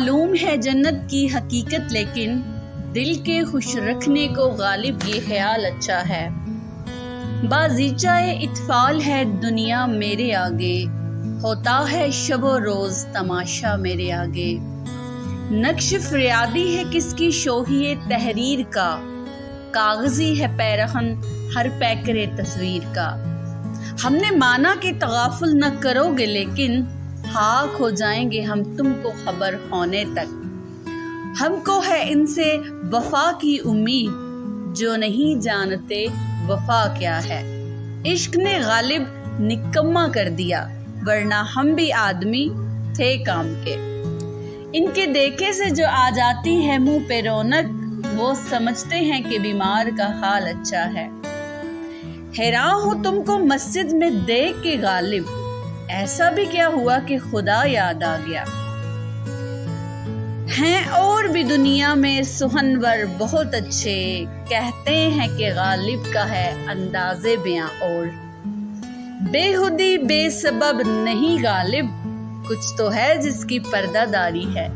معلوم ہے جنت کی حقیقت، لیکن دل کے خوش رکھنے کو غالب یہ خیال اچھا ہے۔ بازیچہ اطفال ہے دنیا میرے آگے، ہوتا ہے شب و روز تماشا میرے آگے۔ نقش فریادی ہے کس کی شوہی تحریر کا، کاغذی ہے پیرہن ہر پیکر تصویر کا۔ ہم نے مانا کہ تغافل نہ کرو گے، لیکن خاک ہو جائیں گے ہم تم کو خبر ہونے تک۔ ہم کو ہے ان سے وفا کی امید، جو نہیں جانتے وفا کیا ہے۔ عشق نے غالب نکما کر دیا، ورنہ ہم بھی آدمی تھے کام کے۔ ان کے دیکھے سے جو آ جاتی ہے منہ پہ رونق، وہ سمجھتے ہیں کہ بیمار کا حال اچھا ہے۔ حیران ہوں تم کو مسجد میں دیکھ کے غالب، ایسا بھی کیا ہوا کہ خدا یاد آ گیا۔ ہیں اور بھی دنیا میں سخنور بہت اچھے، کہتے ہیں کہ غالب کا ہے انداز بیاں اور۔ بےہودی بے سبب نہیں غالب، کچھ تو ہے جس کی پردہ داری ہے۔